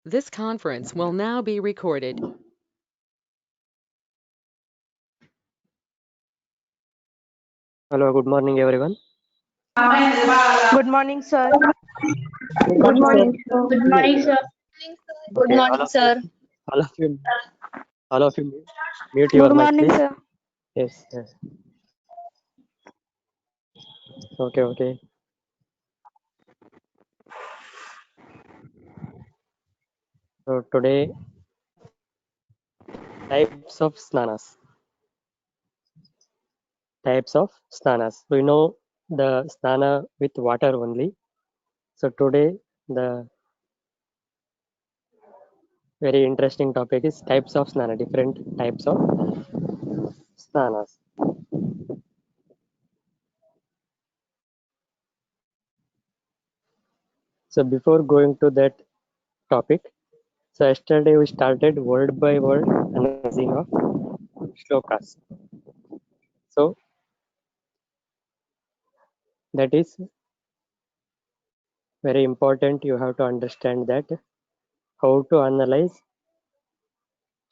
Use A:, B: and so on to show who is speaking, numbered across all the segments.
A: This conference will now be recorded.
B: Hello, good morning, everyone.
C: Good morning, sir.
D: Good morning, sir.
E: Good morning, sir.
D: Good
B: Okay,
D: morning, sir.
B: all of you, all of you, mute your
C: Good
B: mic,
C: morning,
B: please.
C: sir.
B: Yes, yes. Okay, okay. So today, types of snanas. Types of snanas. We know the snana with water only. So today, the very interesting topic is types of snana. Different types of snanas. So before going to that topic, so yesterday we started word by word analyzing of shlokas. So that is very important. You have to understand that how to analyze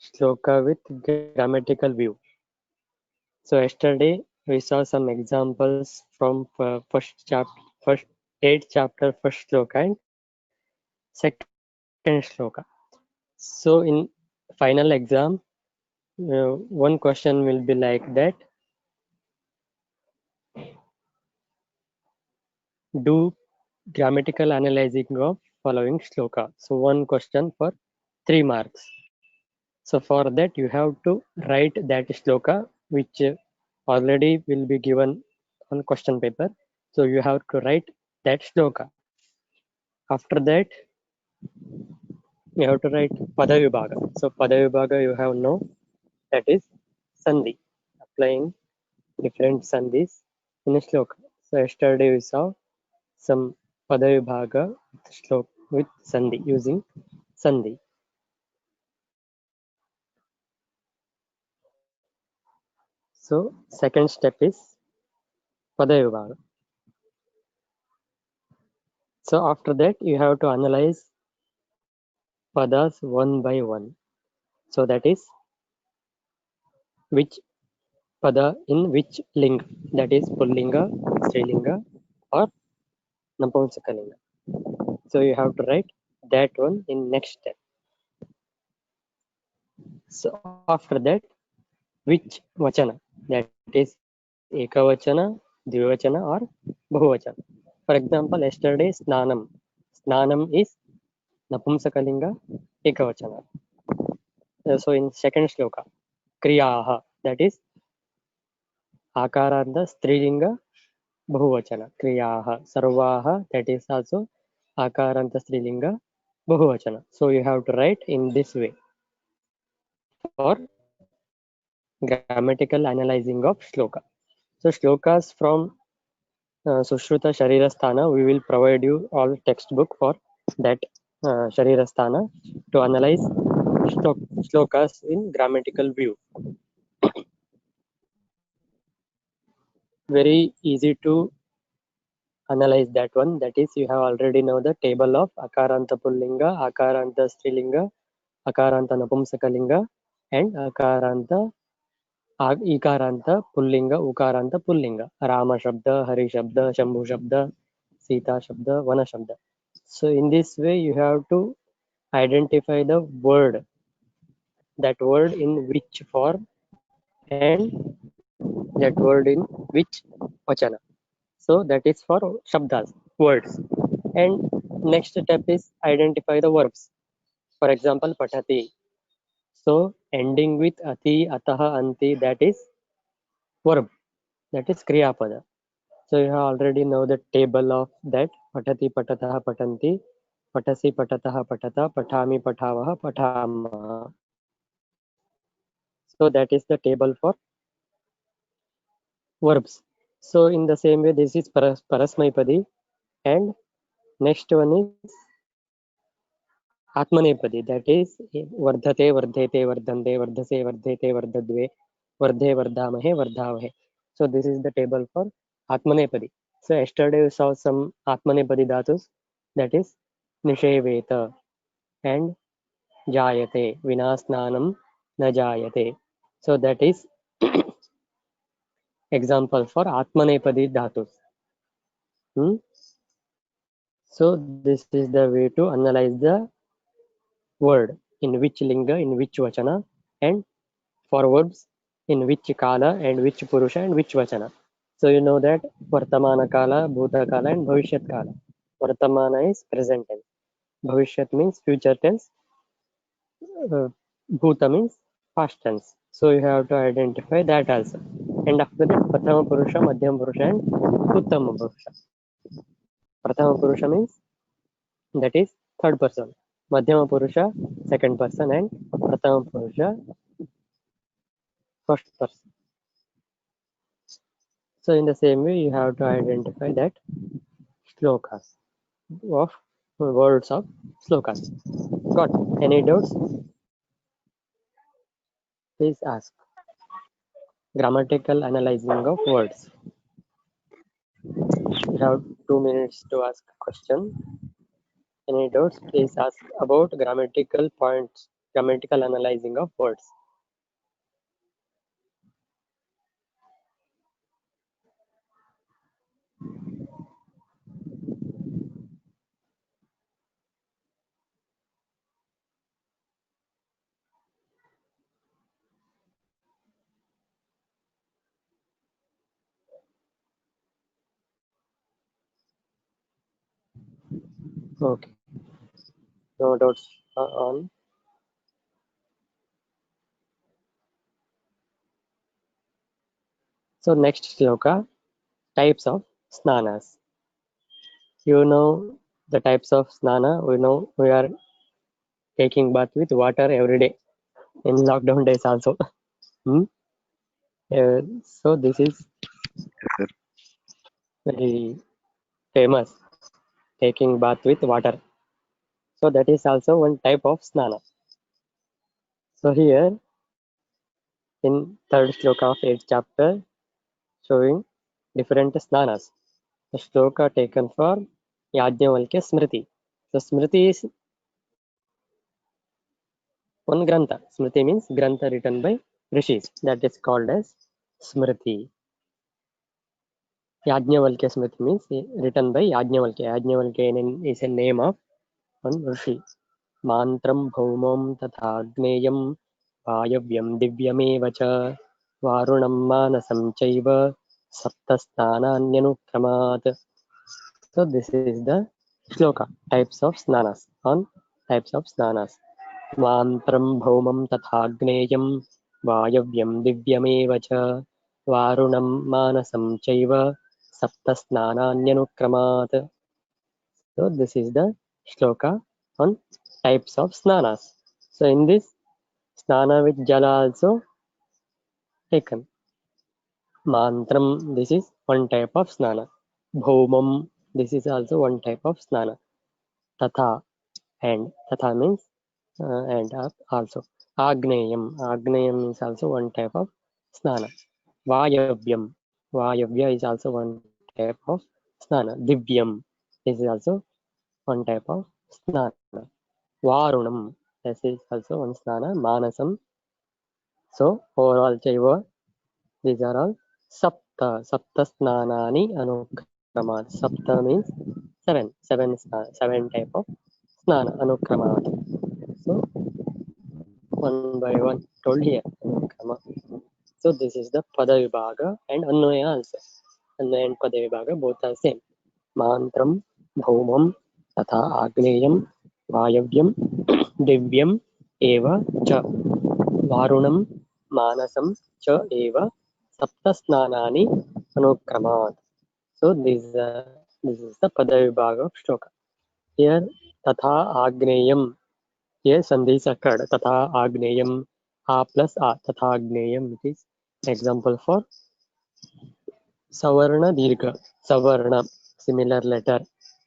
B: shloka with grammatical view. So yesterday we saw some examples from first 8 chapter, first shloka and second shloka. So in final exam, one question will be like that: do grammatical analyzing of following shloka. So one question for 3 marks. So for that you have to write that shloka which already will be given on question paper. So you have to write that shloka. After that you have to write Padavibhaga. So Padavibhaga you have no, that is Sandhi, applying different Sandhis in a shloka. So yesterday we saw some Padavibhaga with Sandhi, using Sandhi. So second step is Padavibhaga. So after that you have to analyze padas one by one. So that is which pada in which linga, that is Pullinga, Strilinga or Napumsakalinga. So you have to write that one in next step. So after that, which vachana, that is ekavachana, dvivachana or bahuvachana. For example, yesterday snanam. Snanam is Napumsakalinga, ekavachana. So in second shloka, kriyaha, that is akaranta strilinga bahuvachana. Kriyaha, sarvaha, that is also akaranta strilinga bahuvachana. So you have to write in this way for grammatical analyzing of shloka. So shlokas from Sushruta Sharirasthana, we will provide you all textbook for that Sharirasthana to analyze shlokas in grammatical view. Very easy to analyze that one. That is, you have already know the table of Akaranta Pullinga, Akaranta Strilinga, Akaranta Napumsakalinga, and Akaranta Ikaranta Pullinga, Ukaranta Pullinga, Rama Shabda, Hari Shabda, Shambhu Shabda, Sita Shabda, Vana Shabda. So in this way, you have to identify the word, that word in which form and that word in which vachana. So that is for shabdas, words. And next step is identify the verbs. For example, patati. So ending with ati, ataha, anti, that is verb, that is kriya pada. So you have already know the table of that. Patati, patataha, patanti, patasi, patataha, patata, patami, patavaha, patama. So that is the table for verbs. So in the same way, this is parasmaipadi, and next one is atmanepadi. That is vardhate, vardhete, vardhante, vardhase, vardhete, vardhadve, vardhe, vardhamahe, vardhavahe. So this is the table for atmanepadi. So yesterday we saw some atmanepadi dhatus, that is nisheveta and jayate, vina snanam na jayate. So that is example for atmanepadi dhatus. So this is the way to analyze the word, in which linga, in which vachana, and for verbs in which kala and which purusha and which vachana. So you know that vartamana kala, bhuta kala and bhavishyat kala. Vartamana is present tense, bhavishyat means future tense, bhuta means past tense. So you have to identify that also. And after that, prathama purusha, madhyama purusha and uttama purusha. Prathama purusha means that is third person, madhyama purusha second person, and prathama purusha first person. So in the same way, you have to identify that shlokas of words of slokas. Got any doubts? Please ask. Grammatical analyzing of words. You have 2 minutes to ask a question. Any doubts? Please ask about grammatical points, grammatical analyzing of words. Okay. No doubts on. So next shloka, types of snanas. You know the types of snana. We know we are taking bath with water every day in lockdown days also. So this is very famous, taking bath with water. So that is also one type of snana. So here in third shloka of 8th chapter, showing different snanas. The shloka taken for Yajnavalkya Smriti. So Smriti is one grantha. Smriti means grantha written by rishis. That is called as Smriti. Yajnavalkya Smriti means written by Yajnavalkya. Yajnavalkya is a name of one rishi. Mantram bhaumam tathagneyam vayavyam divyameva cha varunam manasam chaiva saptasthanaanyanukramat. So this is the shloka, types of snanas, on types of snanas. Mantram bhaumam tathagneyam vayavyam divyameva cha varunam manasam chaiva saptasthanaanyanukramat. So this is the shloka on types of snanas. So in this, snana with jala also taken. Mantram, this is one type of snana. Bhaumam, this is also one type of snana. Tatha, and tatha means and also. Agneyam, Agneyam is also one type of snana. Vayavyam, Vayavya is also one type of snana. Divyam, this is also one type of snana. Varunam, this is also one snana. Manasam. So overall chaiva, these are all sapta. Sapta snanani anukramat. Sapta means seven. Seven type of snana anukramat. So one by one told here. Anukrama. So this is the pada vibhaga and anvaya also. Anvaya and pada vibhaga both are same. Mantram, bhaumam, tatha agneyam, vayavyam, divyam, eva cha. Varunam, manasam cha eva saptasnanani anukramat. So this is the pada vibhaga of shloka. Here tatha agneyam, here sandhi is occurred. Tatha agneyam, a plus a, tatha agneyam, it is example for savarna dirgha. Savarna, similar letter.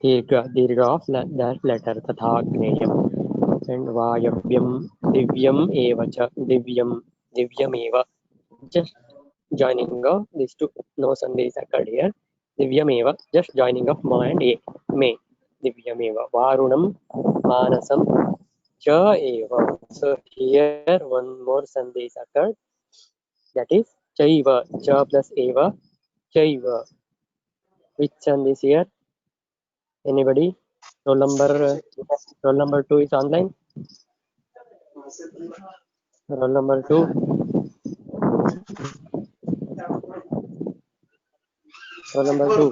B: Dirgha of that letter. Tatha agneyam. And vayavyam, divyam eva cha. Divyam eva. Just joining of these two. No sandhi is occurred here. Divyam eva, just joining of ma and a. May. Divyam eva. Varunam, manasam cha eva. So here one more sandhi is occurred, that is chaiva. Cha plus eva, chaiva. Which sandhi is here? Anybody? Roll number 2 is online. Roll number 2. Roll number 2.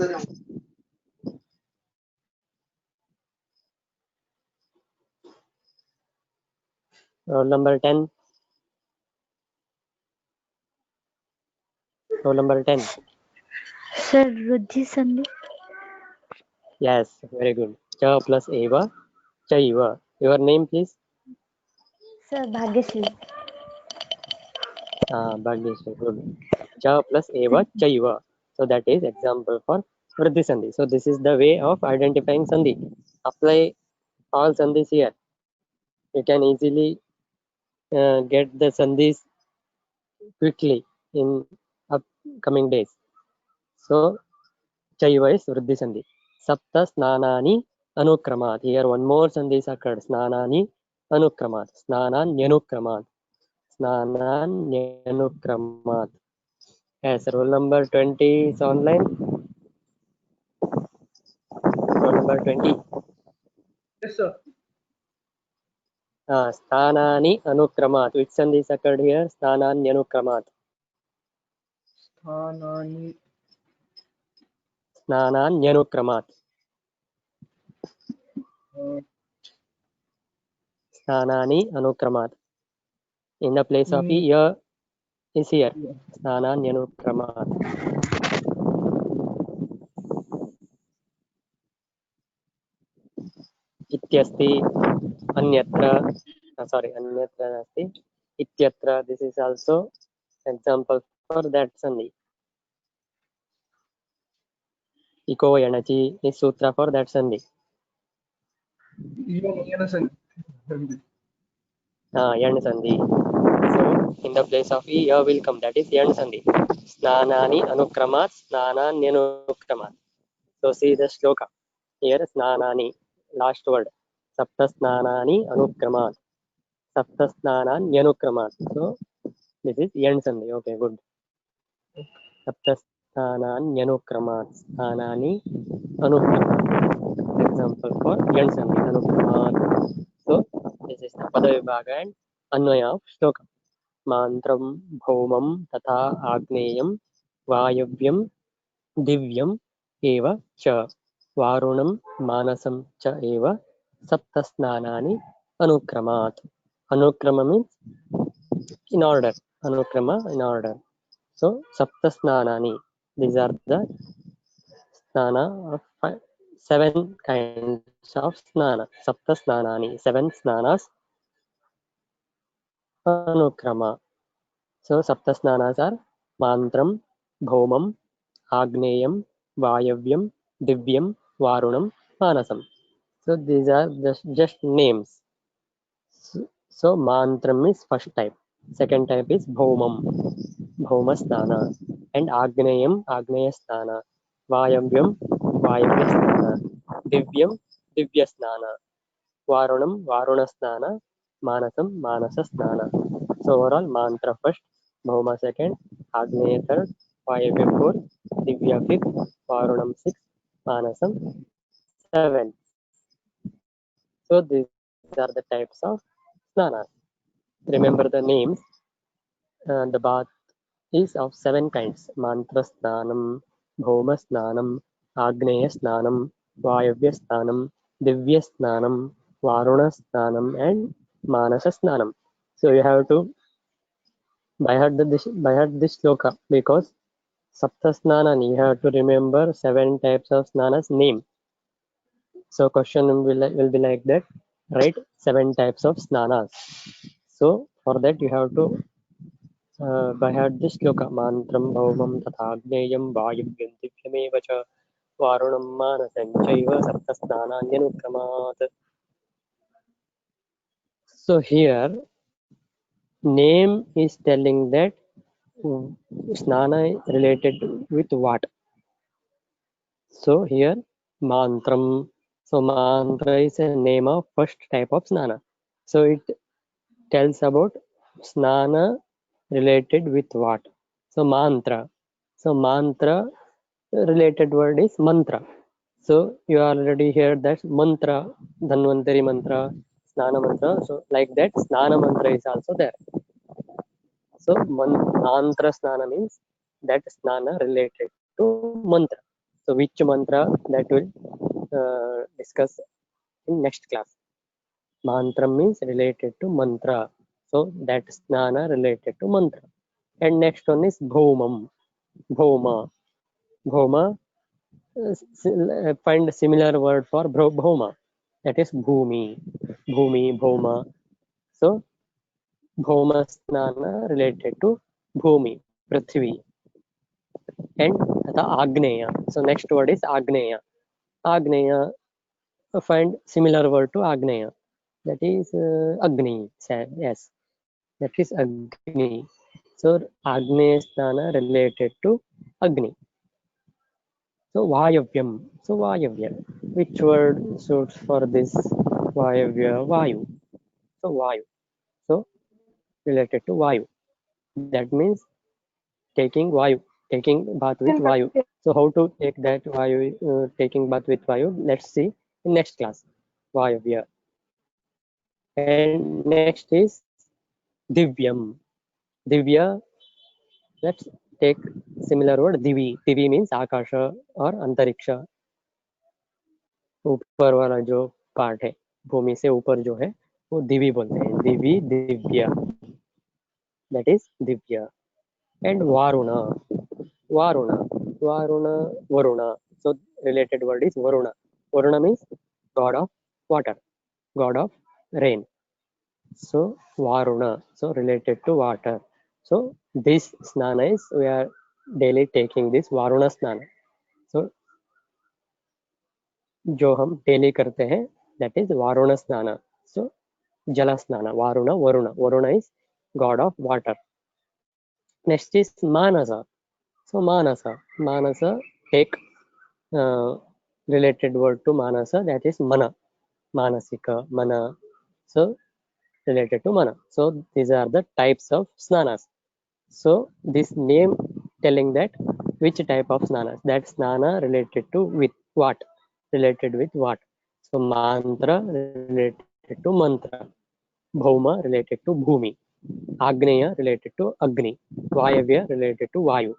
B: Roll number 10. Roll number 10.
D: Sir, Ruddhi Sandhi.
B: Yes, very good. Cha plus eva, chaiva. Your name, please?
D: Sir, Bhagyashree.
B: Bhagyashree. Good. Cha plus eva, chaiva. So that is example for Vriddhi Sandhi. So this is the way of identifying Sandhi. Apply all Sandhis here. You can easily get the Sandhis quickly in upcoming days. So chaiva is Vriddhi Sandhi. Sapta snanani anukramat. Here one more Sandhi is occurred. Snanani anukramat. Snananyanukramat. Snananyanukramat. Yes, roll number 20 is online. Roll number 20.
C: Yes, sir.
B: Sthanani anukramat. Which sandhi is occurred here? Sthananyanukramat.
C: Sthanani.
B: Snananyanukramat. Sthanani anukramat. In the place of ya is here. Snananyanukramat. Ityasti, anyatra. Sorry, anyatra nasti. Ityatra. This is also example for that sandhi. Iko yanachi is sutra for that sandhi.
C: Yana Sandhi.
B: Yan sandhi. So in the place of ya will come. That is yan sandhi. Snanani anukramat, snananyanukramat. So see the shloka. Here snanani, last word. Sapta snanani anukramat. Sapta snananyanukramat. So this is yan sandhi. Okay, good. Sapta snananyanukramat. Snanani anukramat. Example for yan sandhi anukramat. So this is the Padavibhaga and Anvaya of shloka. Mantram bhaumam tatha agneyam vayavyam divyam eva cha varunam manasam cha eva saptasnanani anukramat. Anukrama means in order. Anukrama in order. So saptasnanani, these are the snana of 7 kinds of snana. Saptasnanani, 7 snanas anukrama. So saptasnanas are mantram, bhaumam, agneyam, vayavyam, divyam, varunam, manasam. So these are just names. So mantram is first type. Second type is bhaumam, bhauma snana, and agneyam, agneya snana, vayavyam, vayavya snana, divyam, divya snana, varunam, varuna snana, manasam, manasa snana. So overall mantra first, bhauma second, agneya third, vayavya fourth, divya fifth, varunam sixth, manasam seventh. So these are the types of snanas. Remember the names. The bath is of 7 kinds: mantra snanam, bhauma snanam, agneya snanam, vayavya snanam, divya snanam, varuna snanam, and manasa snanam. So you have to by heart this shloka, because sapta snanan, you have to remember 7 types of snanas name. So question will be like that: write 7 types of snanas. So for that you have to by heart this shloka: mantram bhaumam tatha agneyam vayuvyam divyameva cha varunam manasam chaiva sapta snananyanukramat. So here name is telling that snana related with what. So here mantram. So mantra is a name of first type of snana. So it tells about snana related with what? So mantra. So mantra related word is mantra. So you already heard that mantra, Dhanvantari mantra, Snana mantra. So like that, Snana mantra is also there. So mantra Snana means that Snana related to mantra. So which mantra, that will discuss in next class. Mantra means related to mantra. So that Snana related to mantra. And next one is Bhomam. Bhoma. Bhoma, find a similar word for Bhoma. That is Bhumi. Bhumi, Bhoma. So Bhoma Snana related to Bhumi, Prithvi. And the Agneya. So next word is Agneya. Agneya, find similar word to Agneya. That is Agni. Yes, that is Agni. So Agneya Snana related to Agni. So Vayavyam. So Vayavya. Which word suits for this Vayavya? Vayu. So Vayu. So related to Vayu. That means taking Vayu, taking bath with Vayu. So how to take that Vayu, taking bath with Vayu? Let's see in next class. Vayavya. And next is Divyam. Divya. Let's take similar word Divi. Divi means Akasha or Antariksha. ऊपर वाला जो part है भूमि से ऊपर जो है वो दिवी बोलते हैं. दिवी, दिव्या. That is Divya. And Varuna. Varuna. Varuna, Varuna. So related word is Varuna. Varuna means god of water, god of rain. So Varuna. So related to water. So this snana is, we are daily taking this Varuna snana. So जो हम daily करते हैं that is Varuna snana. So Jala snana. Varuna, Varuna. Varuna is god of water. Next is Manasa. So Manasa. Manasa, take related word to Manasa, that is Mana. Manasika, Mana. So related to Mana. So these are the types of snanas. So this name telling that which type of snanas. That snana related to with what? Related with what? So mantra related to mantra. Bhauma related to Bhumi. Agneya related to Agni. Vayavya related to Vayu.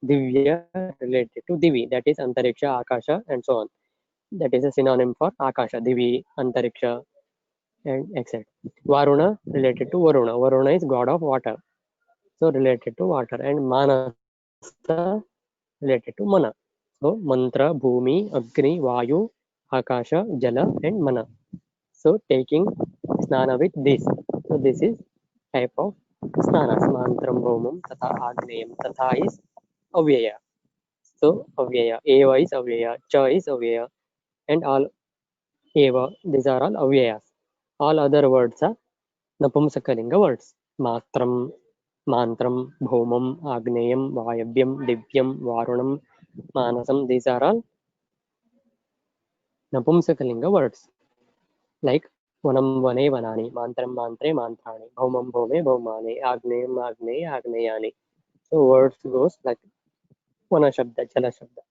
B: Divya related to Divi. That is Antariksha, Akasha, and so on. That is a synonym for Akasha, Divi, Antariksha, and etc. Varuna related to Varuna. Varuna is god of water. So related to water. And Manasa related to Mana. So Mantra, Bhumi, Agni, Vayu, Akasha, Jala, and Mana. So taking snana with this. So this is type of snanas. Mantram, Bhumam, Tatha, Agneyam. Tatha is Avyaya. So Avyaya. Eva is Avyaya. Cha is Avyaya. And all Eva, these are all Avyayas. All other words are Napumsakalinga words. Matram, Mantram, Bhumam, Agneyam, Vayavyam, Divyam, Varunam, Manasam. These are all Napumsakalinga words. Like Vanam, Vane, Vanani, Mantram, Mantre, Mantrani, Bhumam, Bhume, Bhumani, Agneyam, Agney, Agneyani. So words goes like Vana Shabda, Jala Shabda.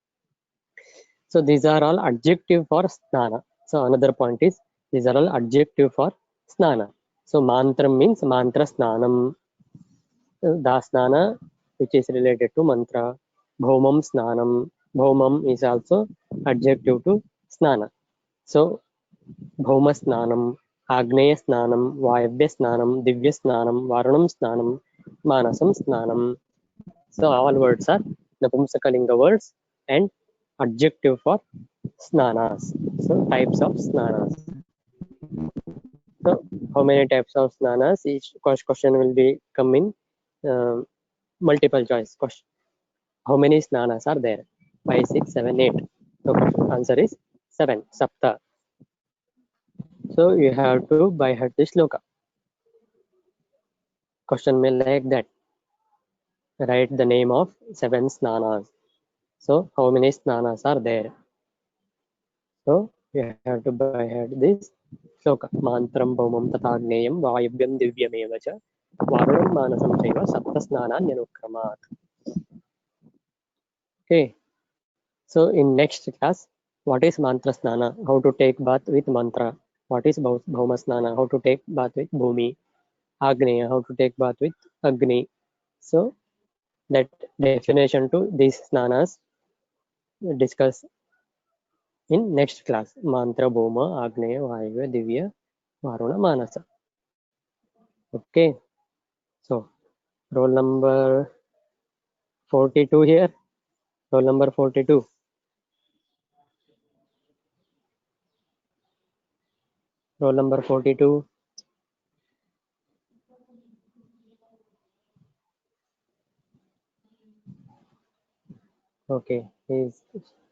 B: So these are all adjective for snana. So another point is these are all adjective for snana. So mantram means mantra snanam. Dasnana, which is related to mantra. Bhomam snanam. Bhomam is also adjective to snana. So Bhoma snanam, Agneya snanam, Vayavya snanam, Divya snanam, Varunam snanam, Manasam snanam. So all words are Napumsakalinga words and adjective for snanas. So types of snanas. So how many types of snanas? Each question will be come in multiple choice question. How many snanas are there? 5, 6, 7, 8. So answer is 7. Sapta. So you have to by heart this shloka. Question may like that. Write the name of 7 snanas. So how many snanas are there? So you have to by heart this श्लोक मान्त्रं भौमं तथाग्नेयं वायव्यं दिव्यमेव च वारुणं मानसं चैव सप्तस्नानान्यनुक्रमात्. Okay, so in next class, what is mantra snana? How to take bath with mantra? What is bhauma snana? How to take bath with bhumi? Agneya, how to take bath with Agni? So that definition to these snanas discuss in next class. Mantra, bhoma, Agneya, Vayavya, Divya, Varuna, Manasa. Okay, so roll number 42 here. Roll number 42. Roll number 42. Okay, he's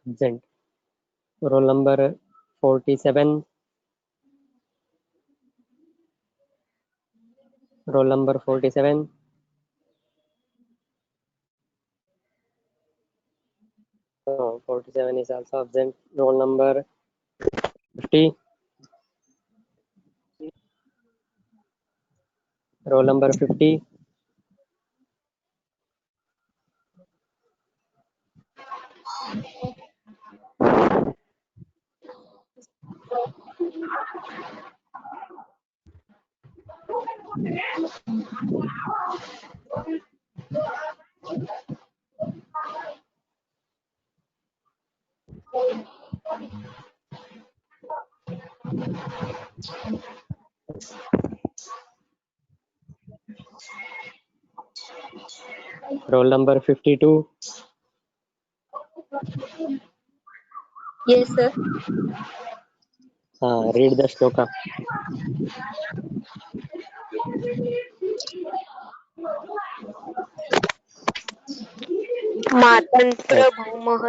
B: absent. Roll number 47. Roll number 47. No, 47 is also absent. Roll number 50. Roll number 50. Roll number 52.
E: Yes, sir.
B: Read the shloka.
E: मातंत्र भौमः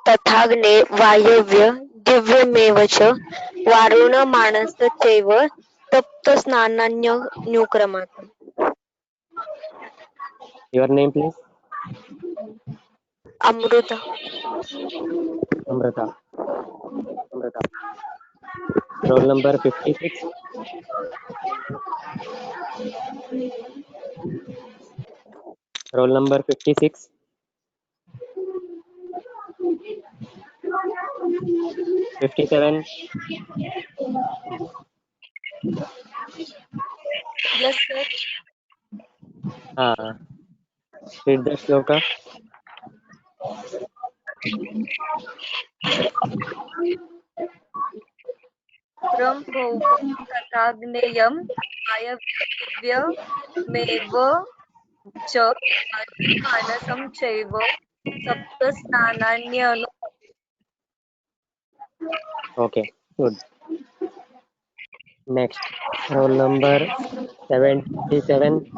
E: तथाग्ने वायव्य दिव्यमेव च वारुण मानस चैव तप्त स्नानान्यनुक्रमात्.
B: Your name, please.
E: Amruta.
B: Amrita. Amrita. Roll number 56. Roll number 56. 57.
E: Yes, sir.
B: Read the shloka.
E: मातरं भौमं तथाग्नेयं वायव्यमेव च वारुणं मानसं चैव सप्तस्नानान्यनु.
B: Okay, good. Next. Roll number 77.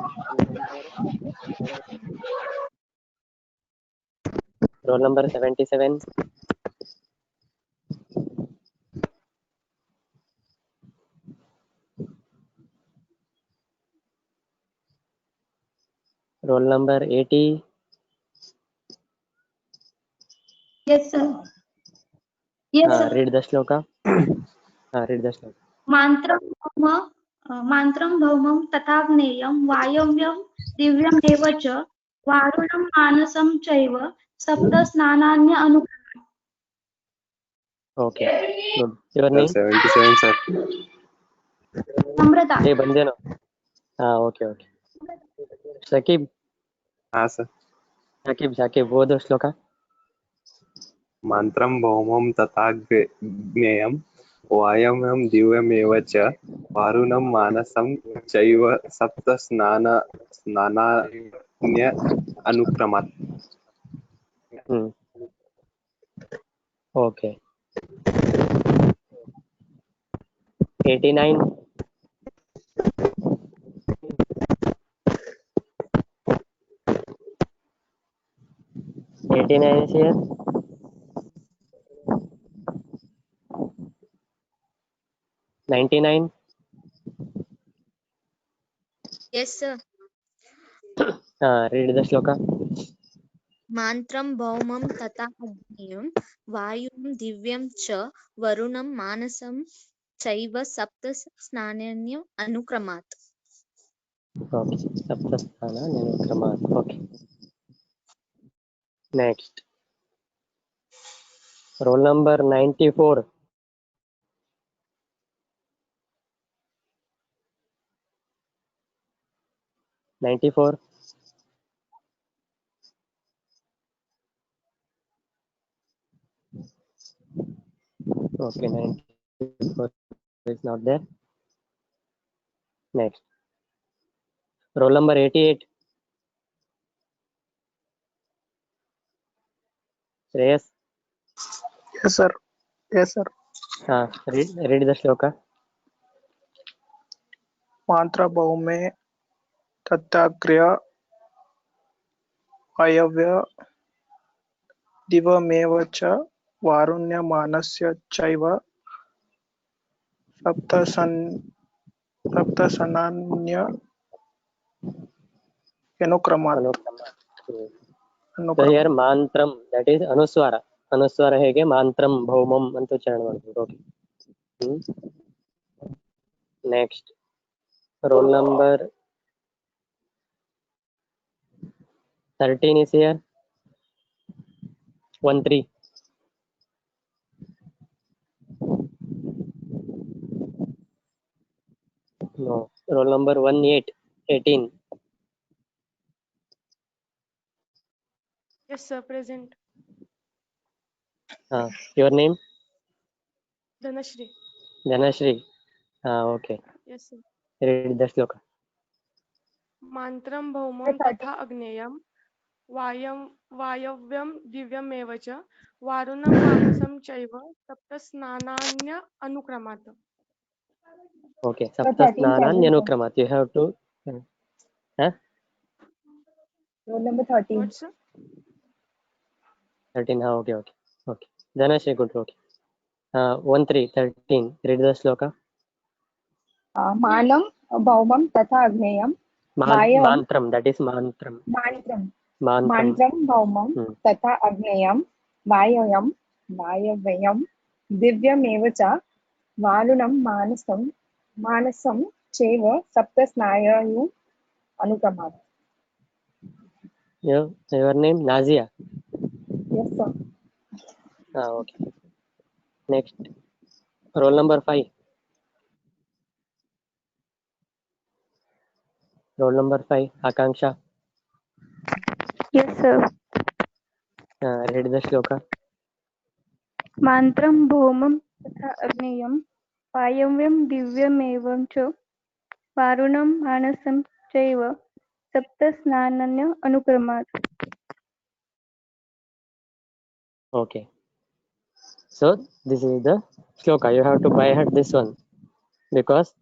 B: Roll number 77. Roll number 80.
D: Yes, sir. Yes, sir.
B: Read the shloka. Read the shloka.
D: Mantram bhaumam tathagneyam vayavyam divyam च वारुणं मानसं चैव सप्त स्नानान्य अनुक्रमात्.
B: Okay, good. Your name?
C: 77, sir.
D: Amrita.
B: Hey, बंदे ना. Okay. Shakib.
C: हाँ सर.
B: Shakib, वो दो श्लोका.
C: मंत्रं भौमं तथाग्नेयं वायव्यं दिव्यमेव च वारुणं मानसं चैव सप्त स्नानान्य अनुक्रमात्.
B: Okay. 89. 89 is here. 99.
E: Yes, sir.
B: Read the shloka.
E: मान्त्रं भौमं तथा अग्नेयं वायुं दिव्यं च वरुणं मानसं चैव सप्त स्नानान्य अनुक्रमात्.
B: Okay, saptasthana अनुक्रमात्. Okay. Next, roll number 94. 94. Okay, 94 is not there. Next, roll number 88. Shreyas,
F: Yes, sir. Yes, sir.
B: read the shloka.
F: Mantra Bhaume Tattagriya Vayavya Divameva cha Varunya Manasya Chaiva Saptasananya Anukramat.
B: Anukramat. So here mantram, that is anuswara. ಅನುಸ್ವಾರ ಹೇಗೆ ಮಾಂತ್ರಂ ಭೌಮಂ ಅಂತ ಉಚ್ಚಾರಣೆ ಮಾಡ್ತೀವಿ. Okay. Next roll number 13 is here. 13. No. Roll number 18.
G: Yes, sir. Present.
B: Your name?
G: Dhanashri.
B: Dhanashri. Okay.
G: Yes, sir.
B: Read the shloka.
G: Mantram bhaumam tatha agneyam वायव्यं दिव्यमेव च वारुणं मानसं चैव सप्तस्नानान्य अनुक्रमात्.
B: Okay. Saptasnananyanukramat. You have to.
H: Roll number 13.
G: What, sir?
B: 13. Okay. Dhanashri, good. Okay. 13. Read the shloka.
H: Manam Bhaumam Tatha Agneyam
B: Mantram, that is mantram.
H: Mantram Bhaumam Tatha Agneyam Vayavayam Divyameva cha Varunam Manasam Cheva Saptasnayayu Anukramat.
B: Your name? Nazia.
H: Yes, sir.
B: Okay. Next, roll number 5. Roll number 5, Akanksha.
D: Yes, sir.
B: Read the shloka.
D: Mantram bhomam tatha agneyam vayavyam divyamevam cha varunam manasam chaiva saptasnananya anukramat.
B: Okay. So this is the shloka. You have to by heart this one because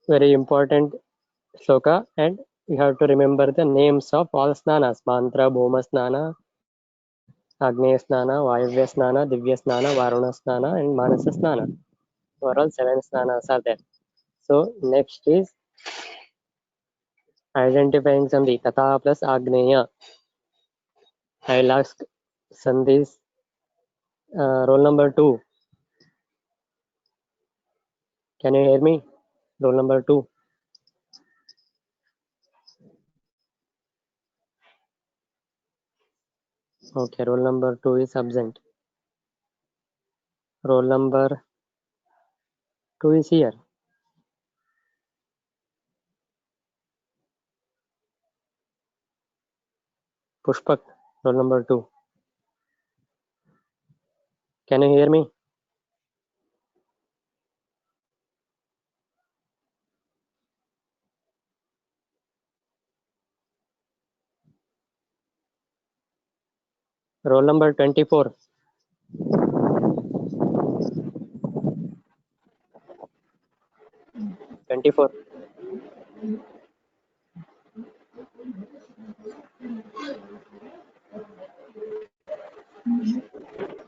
B: very important shloka, and you have to remember the names of all snanas: mantra, bhoma snana, agneya snana, vayavya snana, divya snana, varuna snana, and manasa snana. Overall 7 snanas are there. So next is identifying sandhi. Tatha plus agneya. I'll ask sandhis. Roll number 2. Can you hear me? Roll number 2. Okay, roll number 2 is absent. Roll number 2 is here. Pushpak, roll number 2. Can you hear me? Roll number 24.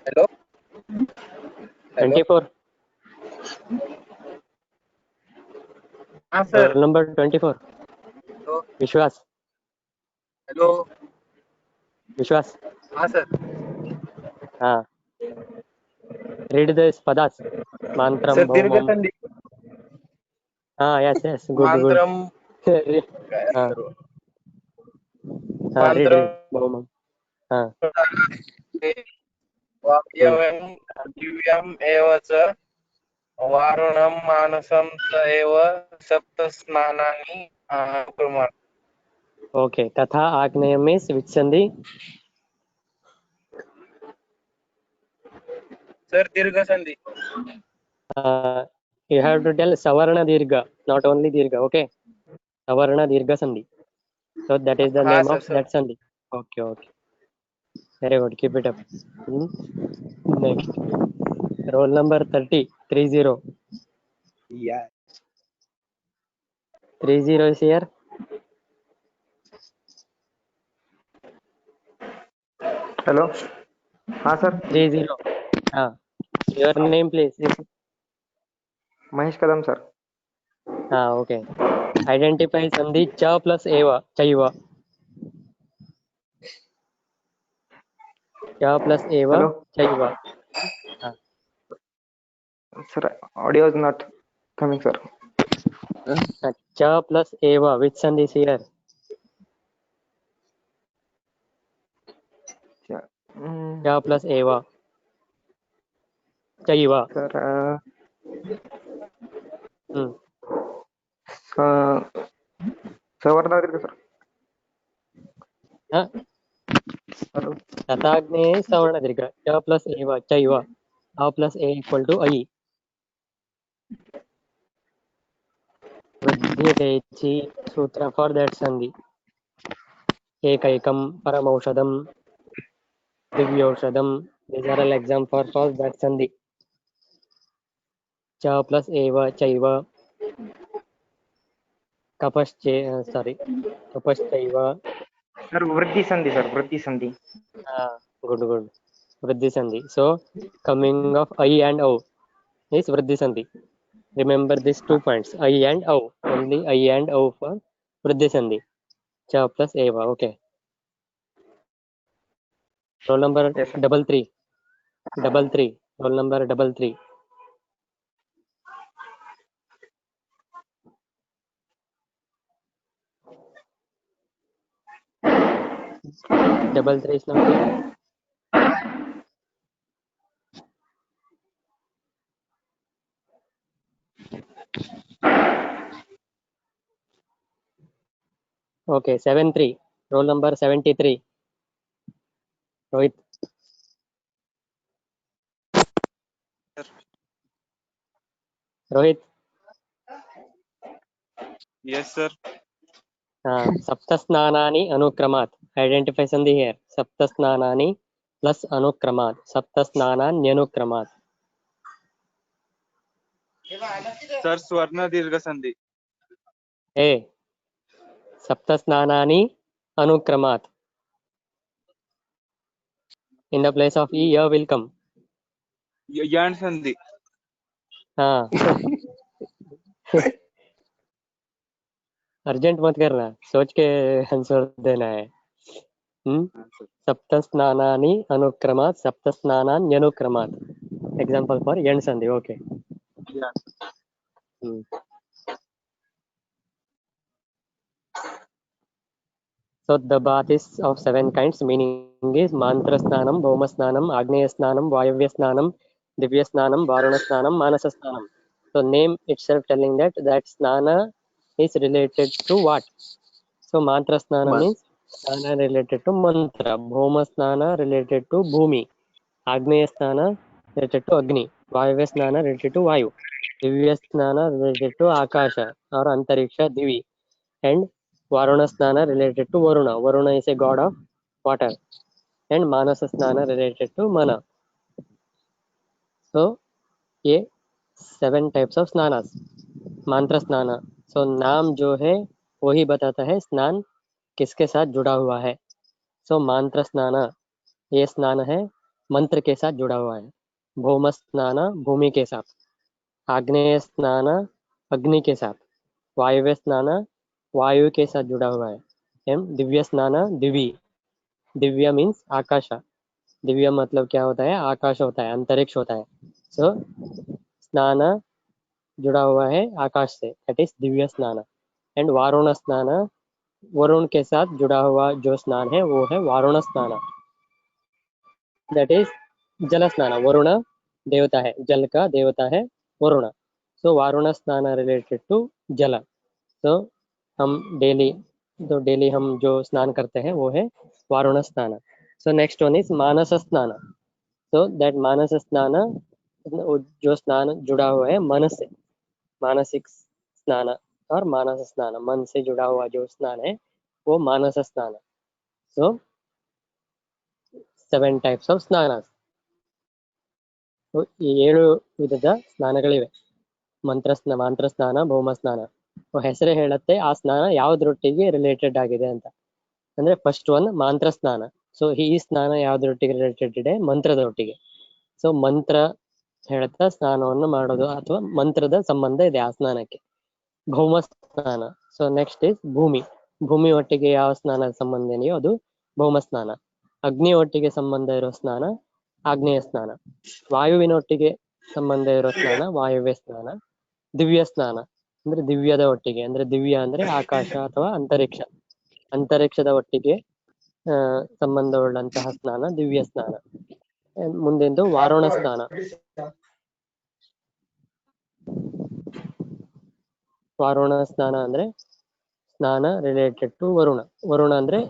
C: Hello?
B: 24.
C: Sir.
B: Roll number 24.
C: Hello?
B: Vishwas.
C: Hello?
B: Vishwas.
C: Sir.
B: Read the padas. Mantram,
C: सर दीर्घ
B: Bhomam.
C: संधी
B: Yes, good.
C: मंत्रम
B: Read.
C: काय
B: Ah,
C: सर्व
B: read.
C: मंत्रम
B: Bhomam. Ah, hmm.
C: वाक्यं दिव्यम् एव च वारुणं मानसं च एव सप्तस्नानानि कुर्मः
B: Okay. Tatha Agneyam is which sandhi?
C: सर दीर्घ संधी
B: You have to tell Savarna Dirgha, not only Dirgha. Okay. Savarna Dirgha Sandhi. So that is the
C: हाँ
B: name
C: sir
B: of
C: sir
B: that Sandhi. Okay. Very good. Keep it up. Hmm. Next. Roll number 30. 30.
C: Yeah
B: 30 is here.
I: Hello हाँ सर
B: 30. Your name, please.
I: Yes Mahesh Kadam sir
B: Okay. Identify Sandhi cha plus eva. Chaiva. Cha plus eva.
I: Hello
B: Chaiva.
I: Sir audio is not coming sir
B: Cha plus eva. Which Sandhi is here? Cha plus eva. Chaiva.
I: Sir
B: Hmm.
I: सवर्ण सर
B: Huh?
I: Hello
B: तथाग्ने सवर्ण दीर्घ च plus eva. Chaiva. A plus a equal to I. Vridhyate sutra for that Sandhi. Ekaikam, Paramaushadam, Divyaushadam. These are all exam for that Sandhi. Cha plus eva. Chaiva. Kapaschaiva.
I: सर वृद्धि संधि
B: Good. Vriddhi Sandhi. So, coming of I and O is Vriddhi Sandhi. Remember these 2 points. I and O. Only I and O for Vriddhi Sandhi. Cha plus eva. Okay. Roll number
I: Yes, sir.
B: 33. Roll number 33. Double three is not here. Okay, 73. Roll number 73. Rohit. Rohit.
C: Yes sir
B: Saptasnanani anukramat. Identify Sandhi here. Saptasnanani plus anukramat. Saptasnananyanukramat.
C: सर स्वर्ण दीर्घ संधी
B: Hey. Saptasnanani anukramat. In the place of E, ya will come.
C: यान संधी
B: हाँ urgent मत करना सोच के answer देना है सप्तस्नानानि अनुक्रमात् सप्तस्नानान्यनुक्रमात् एग्जांपल फॉर यण संधि okay So the bath is of 7 kinds, meaning is mantra snanam, bhoma snanam, agneya snanam, vayavya snanam, divya snanam, varuna snanam, manasa snanam. So name itself telling that snana is related to what? So mantra snana means snana related to mantra, bhoma snana related to bhumi, agneya snana related to agni, vayavya snana related to vayu, divya snana related to akasha or antariksha divi, and Varuna Snana related to Varuna. Varuna is a god of water. And Manasa Snana related to Mana. So, ये 7 types of स्नानास. मंत्र स्नाना. So, नाम जो है वही बताता है स्नान किसके साथ जुड़ा हुआ है. So, मंत्र स्नाना ये स्नान है मंत्र के साथ जुड़ा हुआ है. भौम स्नाना भूमि के साथ. आग्नेय स्नाना अग्नि के साथ. वायव्य स्नाना वायु के साथ जुड़ा हुआ है. दिव्य स्नाना दिवी. दिव्य मीन्स आकाश. दिव्य मतलब क्या होता है आकाश होता है अंतरिक्ष होता है. सो स्नान जुड़ा हुआ है आकाश से, दैट इज दिव्य स्नान। एंड वारुण स्नान, वरुण के साथ जुड़ा हुआ जो स्नान है वो है वारुण स्नान, दैट इज जल स्नान। वरुण देवता है, जल का देवता है वरुण। सो वारुण स्नान रिलेटेड टू जल। सो हम डेली हम जो स्नान करते हैं वो है वारुण स्नान। सो नेक्स्ट वन इज मानस स्नान। सो दैट मानस स्नान, जो स्नान जुड़ा हुआ है मन से, मानसिक स्नान और मानस स्नान, मन से जुड़ा हुआ जो स्नान है वो मानस स्नान। सो 7 types of ಸ್ನಾನಸ್. ಈ 7 ವಿಧದ ಸ್ನಾನಗಳಿವೆ. ಮಂತ್ರ ಸ್ನಾನ, ಭೌಮ ಸ್ನಾನ. ಹೆಸರೇ ಹೇಳುತ್ತೆ ಆ ಸ್ನಾನ ಯಾವ್ದ್ರೊಟ್ಟಿಗೆ ರಿಲೇಟೆಡ್ ಆಗಿದೆ ಅಂತ. ಅಂದ್ರೆ ಫಸ್ಟ್ ಒನ್ ಮಾಂತ್ರ ಸ್ನಾನ. ಸೊ ಈ ಸ್ನಾನ ಯಾವ್ದ್ರೊಟ್ಟಿಗೆ ರಿಲೇಟೆಡ್ ಇದೆ? ಮಂತ್ರದ ಒಟ್ಟಿಗೆ. ಸೊ ಮಂತ್ರ ಹೇಳ್ತಾ ಸ್ನಾನವನ್ನು ಮಾಡೋದು ಅಥವಾ ಮಂತ್ರದ ಸಂಬಂಧ ಇದೆ ಆ ಸ್ನಾನಕ್ಕೆ. ಭೌಮ ಸ್ನಾನ. ಸೊ ನೆಕ್ಸ್ಟ್ ಇಸ್ ಭೂಮಿ ಒಟ್ಟಿಗೆ ಯಾವ ಸ್ನಾನದ ಸಂಬಂಧ ಇದೆಯೋ ಅದು ಭೌಮ ಸ್ನಾನ. ಅಗ್ನಿ ಒಟ್ಟಿಗೆ ಸಂಬಂಧ ಇರೋ ಸ್ನಾನ ಆಗ್ನೇಯ ಸ್ನಾನ. ವಾಯುವಿನೊಟ್ಟಿಗೆ ಸಂಬಂಧ ಇರೋ ಸ್ನಾನ ವಾಯುವ್ಯ ಸ್ನಾನ. ದಿವ್ಯ ಸ್ನಾನ ಅಂದ್ರೆ ದಿವ್ಯದ ಒಟ್ಟಿಗೆ, ಅಂದ್ರೆ ದಿವ್ಯ ಅಂದ್ರೆ ಆಕಾಶ ಅಥವಾ ಅಂತರಿಕ್ಷದ ಒಟ್ಟಿಗೆ ಸಂಬಂಧವುಳ್ಳಂತಹ ಸ್ನಾನ ದಿವ್ಯ ಸ್ನಾನ. ಮುಂದೆಂದು ವಾರುಣ ಸ್ನಾನ. ವಾರುಣ ಸ್ನಾನ ಅಂದ್ರೆ ಸ್ನಾನ ರಿಲೇಟೆಡ್ ಟು ವರುಣ ಅಂದ್ರೆ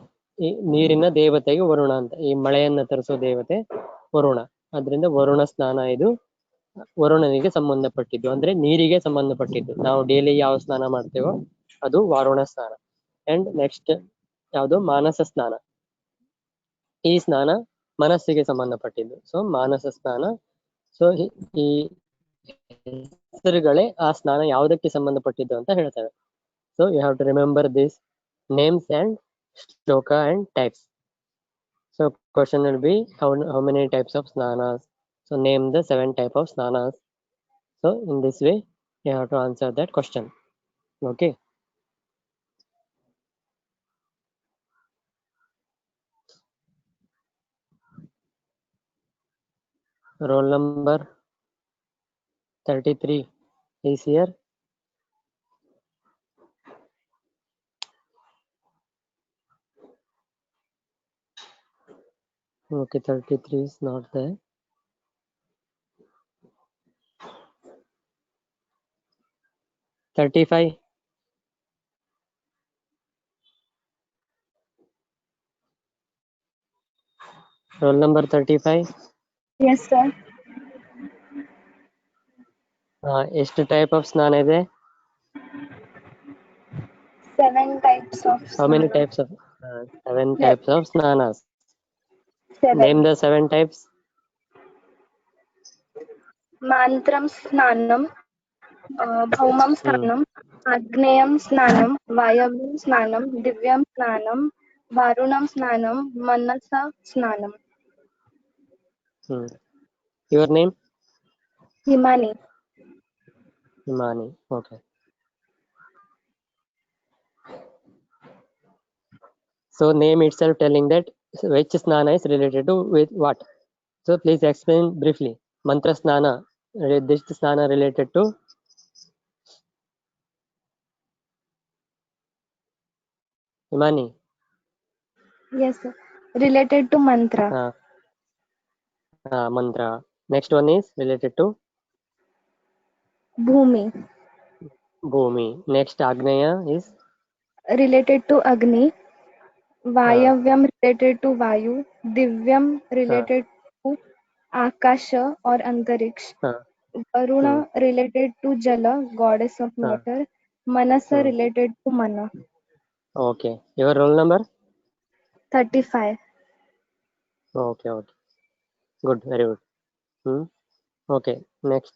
B: ಈ ನೀರಿನ ದೇವತೆಗೆ ವರುಣ ಅಂತ, ಈ ಮಳೆಯನ್ನ ತರಿಸೋ ದೇವತೆ ವರುಣ. ಅದರಿಂದ ವರುಣ ಸ್ನಾನ ಇದು ವರುಣನಿಗೆ ಸಂಬಂಧಪಟ್ಟಿದ್ದು, ಅಂದ್ರೆ ನೀರಿಗೆ ಸಂಬಂಧಪಟ್ಟಿದ್ದು. ನಾವು ಡೈಲಿ ಯಾವ ಸ್ನಾನ ಮಾಡ್ತೇವೋ ಅದು ವಾರುಣ ಸ್ನಾನ. ಅಂಡ್ ನೆಕ್ಸ್ಟ್ ಯಾವುದು? ಮಾನಸ ಸ್ನಾನ. ಈ ಸ್ನಾನ ಮನಸ್ಸಿಗೆ ಸಂಬಂಧಪಟ್ಟಿದ್ದು. ಸೊ ಮಾನಸ ಸ್ನಾನ. ಸೊ ಈ ಹೆಸರುಗಳೇ ಆ ಸ್ನಾನ ಯಾವುದಕ್ಕೆ ಸಂಬಂಧಪಟ್ಟಿದ್ದು ಅಂತ ಹೇಳ್ತೇವೆ. So you have to remember this names and shloka and types. So question will be how many types of snanas? So name the 7 type of snanas. So in this way you have to answer that question. Okay. Roll number 33 is here. Okay, 33 is not there. 35. Roll number 35.
H: Yes, sir.
B: ಎಷ್ಟು type of ಸ್ನಾನ ಇದೆ?
H: 7 types of
B: How many
H: snana.
B: types of 7 types of snanas?
H: 7.
B: Name the 7 types.
D: Mantram snanam, bhaumam snanam, agneyam snanam, vayavim snanam, divyam snanam, varunam snanam, manasa snanam.
B: Your name?
D: Himani.
B: Himani. Okay. So name itself telling that which snana is related to with what. So please explain briefly. Mantra snana. This snana related to? Himani.
D: Yes, sir. Related to mantra.
B: Mantra. Next one is related to?
D: Bhumi.
B: Bhumi. Next Agneya is?
D: Related to Agni. Vayavyam related to Vayu. Divyam related to Akasha or Antariksh. Varuna related to Jala, goddess of water. Manasa related to Mana.
B: Okay. Your roll number?
D: 35.
B: Okay. Good. Very good. Okay. Next.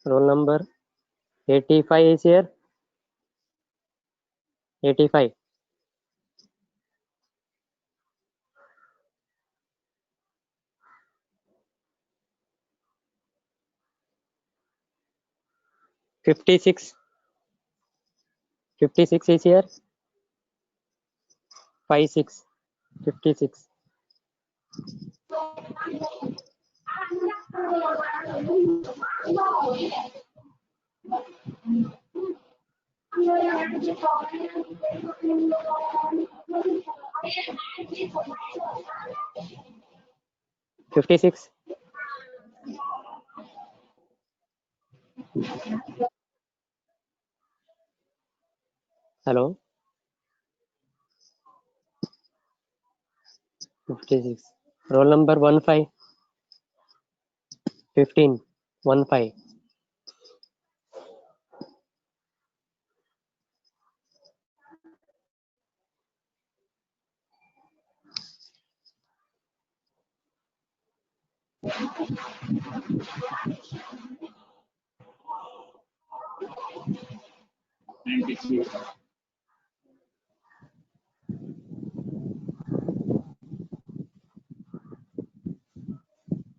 B: Roll number 85 is here. 85. $56 is here. 56. 56. 56. Hello. 56. Roll number 15. 15. 15.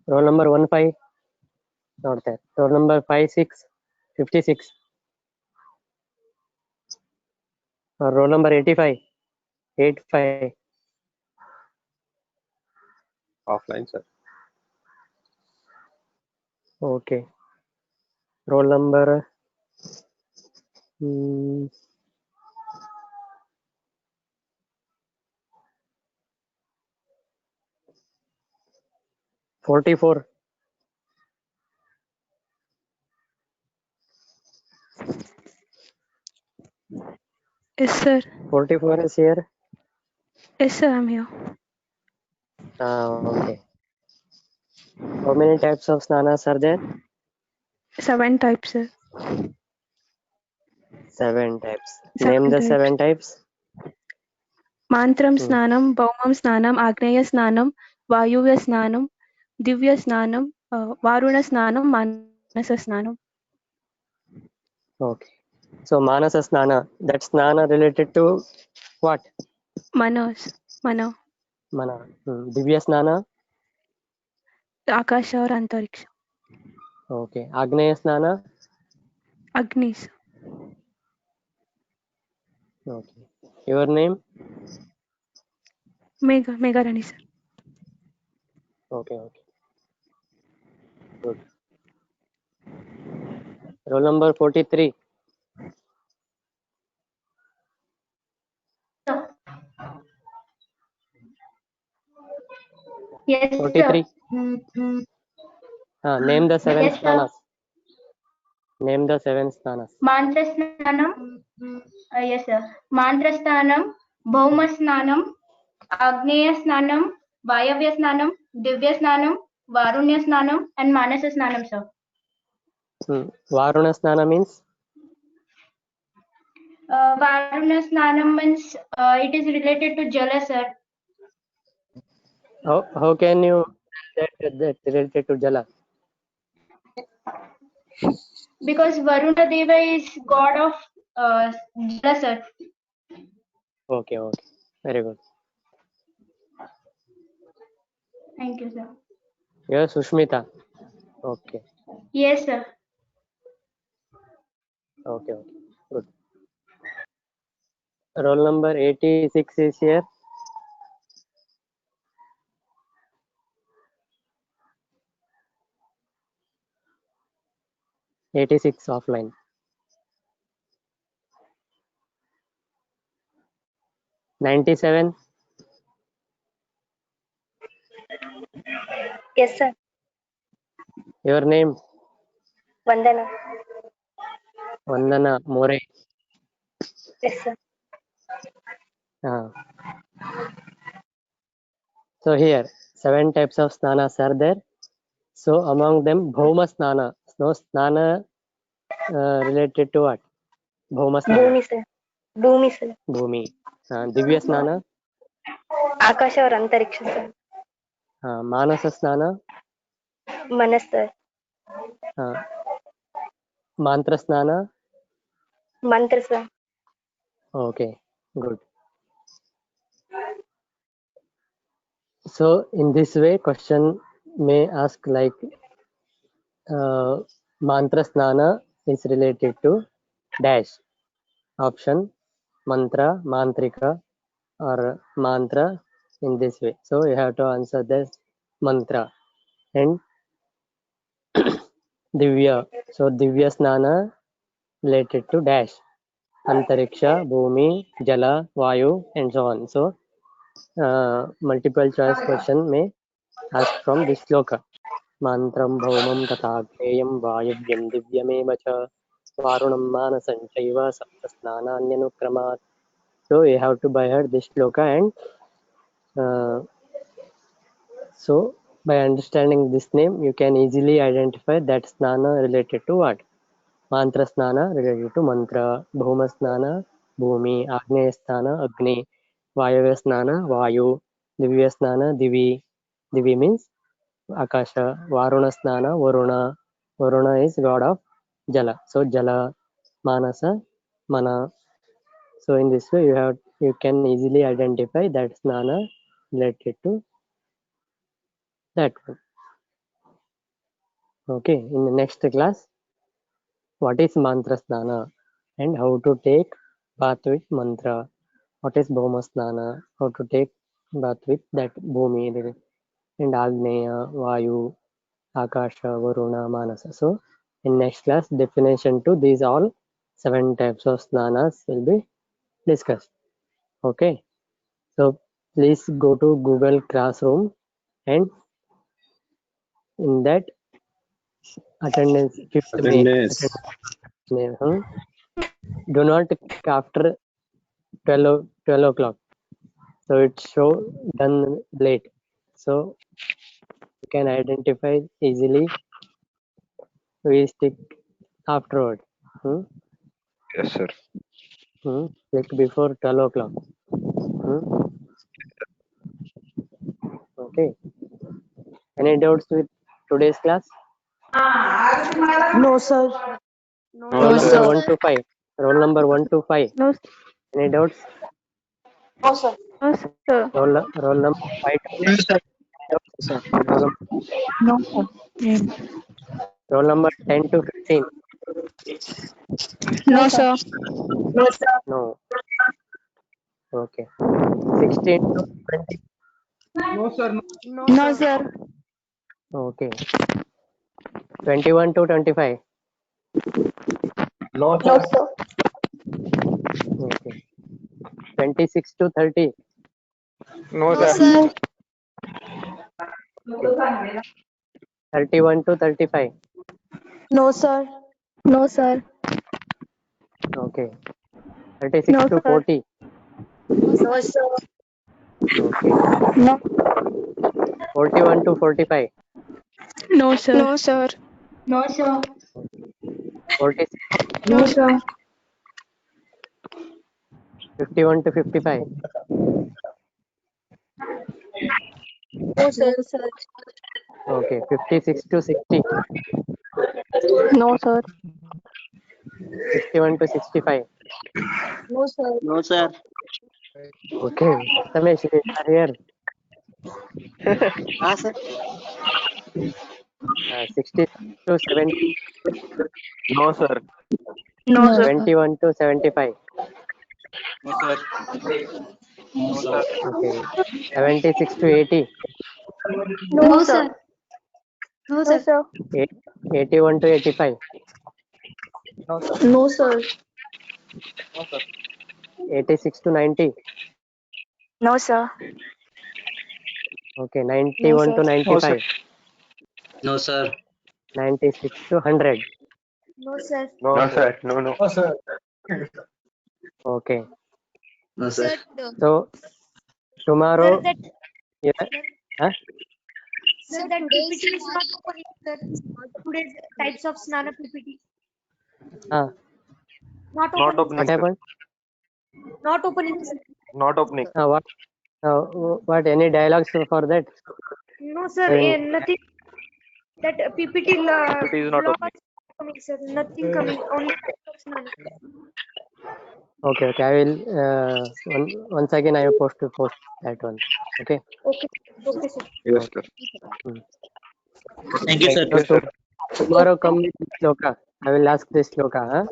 B: Roll number 15. Not there. Roll number 56. 56. Or roll number 85. 85.
J: Offline, sir.
B: Okay. Roll number 44.
K: Yes, sir.
B: 44 is here.
K: Yes, sir, I'm here.
B: Okay. How many types of snanas are there?
K: 7 types, sir.
B: 7 types.
K: 7
B: Name the
K: types.
B: 7 types.
K: Mantram snanam, Bhaumam snanam, Agneya snanam, Vayuvya snanam, Divya snanam, Varuna snanam, Manasa snanam.
B: Okay. So Manasa Snana, that Snana related to what?
K: Mana.
B: Mana. Divya Snana.
K: Akasha or Antariksha.
B: Okay. Agneya Snana.
K: Agnis.
B: Okay. Your name?
K: Mega Rani, sir.
B: Okay. Good. Roll number 43.
H: Yes,
B: 43. Name the 7
H: Yes, sir.
B: Snanas. Name the 7 Snanas.
H: Mantrasnanam. Yes, sir. Mantrasnanam, Bhaumasnanam, Agneya-snanam, Vayavya-snanam, Divya-snanam, Varunya-snanam, and Manasa-snanam, sir.
B: Varuna Snana means?
H: Varuna-snanam means it is related to Jala, sir.
B: How can you that related to Jala?
H: Because Varuna Deva is god of Jala, sir.
B: Okay. Very good.
H: Thank you, sir.
B: You're Sushmita. Okay.
H: Yes, sir.
B: Okay. Good. Roll number 86 is here. 86 offline. 97.
H: Yes, sir.
B: Your name?
H: Vandana.
B: Vandana More.
H: Yes, sir.
B: So here 7 types of snanas are there. So among them Bhauma Snana. So Snana related to what? Bhauma Snana.
H: Bhumi, sir. Bhumi, sir.
B: Bhumi. Divya Snana.
H: Akasha or Antariksha, sir.
B: Manasa Snana.
H: Manas, sir.
B: Mantra Snana.
H: Mantra, sir.
B: Okay, good. So in this way question may ask like mantra snana is related to dash. Option mantra, mantrika or mantra in this way. So you have to answer this mantra. And Divya. So Divya Snana related to dash. Antariksha, Bhumi, Jala, Vayu, and so on. So multiple choice question may ask from this shloka. Mantram bhaumam tathageyam vayuvyam divyameva cha varunam manasam chaiva saptasnananyanukramat. So you have to by heart this shloka, and so by understanding this name you can easily identify that snana related to what. Mantra snana related to mantra, bhuma snana bhumi, agneya snana agni, vayava snana vayu, divya snana divi. Divi means Akasha, Varuna Snana, Varuna. Varuna is god of Jala. So Jala, Manasa, Mana. So in this way you can easily identify that Snana related to that one. Okay, in the next class, what is Mantra Snana and how to take bath with mantra. What is Bhoma Snana? How to take bath with that Bhumi and Agneya, Vayu, Akasha, Varuna, Manasa. So in next class, definition to these all 7 types of snanas will be discussed. Okay. So please go to Google Classroom, and in that attendance 5th May. Do not click after 12 o'clock. So it show done late. So you can identify easily. We stick afterward.
J: Yes, sir.
B: Click before 12 o'clock. Okay. Any doubts with today's class?
K: No, sir.
B: Roll number 1 to 5. Roll number 1 to 5.
K: No,
B: Any doubts?
K: no, sir. No, sir.
B: Roll number 5 to 6.
K: No, sir.
B: Roll number 10 to 15.
K: No, sir.
B: No. Okay. 16 to 20.
K: No, sir.
B: Okay. 21 to 25.
K: No, sir.
B: Okay. 26 to 30.
I: No,
E: No,
I: sir.
E: sir.
B: Okay. 31 to 35.
K: No, sir. No, sir.
B: Okay. 36
K: No,
B: to
K: sir.
B: 40.
E: No, sir.
B: Okay.
K: No.
B: 41 to 45.
K: No, sir. No, sir.
H: No, sir.
B: 46.
K: No, sir.
B: 51 to 55.
K: No, sir.
B: Okay. 56 to 60.
K: No, sir.
B: 61 to 65.
K: No, sir.
L: No, sir.
B: Okay. Ramesh, you are here.
L: Sir.
B: 60 to 70.
C: No, sir.
K: No, sir.
B: 21 to 75.
C: No, sir. No, sir.
B: Okay. 76 to 80.
H: No, sir. No,
K: No,
H: sir.
K: sir.
B: 81 to 85.
K: No, sir.
B: 86 to 90.
K: No, sir.
B: Okay.
K: No,
B: 91
K: sir.
B: to 95.
L: No, sir.
B: 96 to 100.
E: No, sir.
J: No, sir. No.
B: Okay.
L: No, sir.
E: Sir,
B: So tomorrow, yeah, huh?
E: sir, that PPT is not open, sir. Today's types of Snana PPT.
B: Huh?
E: Not
C: Not
E: opening.
C: opening,
B: What
C: sir.
B: happened?
E: Not opening, sir.
C: Not opening.
B: What? What? Any dialogues for that?
E: No, sir.
B: When,
E: Nothing. That PPT
C: It is not
E: blog
C: opening.
E: coming, sir. Nothing coming. Only types of Snana.
B: okay. I will. Once again, I will post that one. Okay.
E: Okay. Okay, sir.
C: Yes,
B: Okay.
C: sir.
L: Thank you, sir.
C: Thank you, sir.
B: Tomorrow come with this shloka. I will ask this shloka. Huh?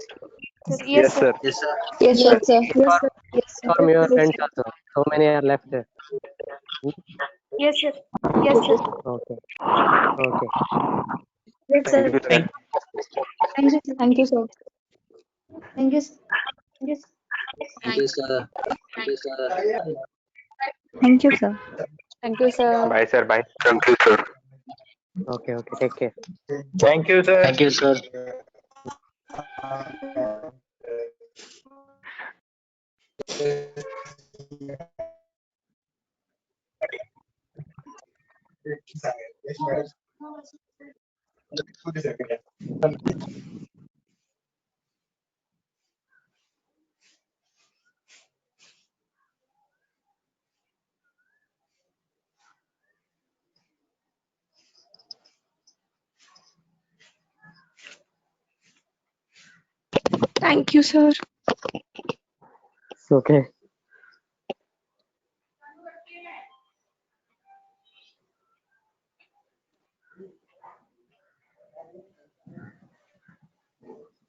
E: Yes,
C: Yes,
E: sir.
C: sir.
H: Yes, sir.
K: Yes, sir.
B: Inform, inform your friends also. How many are left?
E: Yes, sir. Yes, sir.
B: Okay. Okay.
K: Yes, sir.
C: Thank you, sir.
K: Thank you, sir. Thank you, sir.
H: Thank you. Thank you.
L: Thank you, sir. Thank you, sir.
K: Thank you, sir.
D: Thank you, sir.
J: Bye, sir. Bye.
C: Thank you, sir.
B: Okay, take care.
M: Thank you, sir.
L: Thank you, sir.
K: Thank you, sir.
B: It's okay.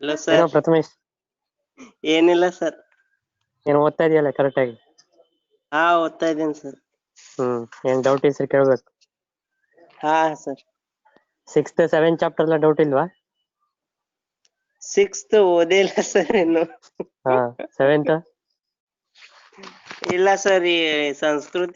N: Hello
B: ಏನೋ
N: sir.
B: Prathamesh,
N: ಏನಿಲ್ಲ sir.
B: ಏನು ಓದ್ತಾ ಇದೆಯಲ್ಲ correct ಆಗಿ?
N: ಹಾ, ಓದ್ತಾ ಇದ್ದೀನಿ sir.
B: ಏನ್ ಡೌಟ್ ಇದ್ರೆ ಕೇಳ್ಬೇಕು.
N: ಹಾ ಸರ್.
B: 6th 7th ಚಾಪ್ಟರ್ ಎಲ್ಲ ಡೌಟ್ ಇಲ್ವಾ?
N: 6th ಓದಿಲ್ಲ ಸರ್ ಇನ್ನು.
B: 7th
N: ಇಲ್ಲ ಸರ್, ಈ ಸಂಸ್ಕೃತ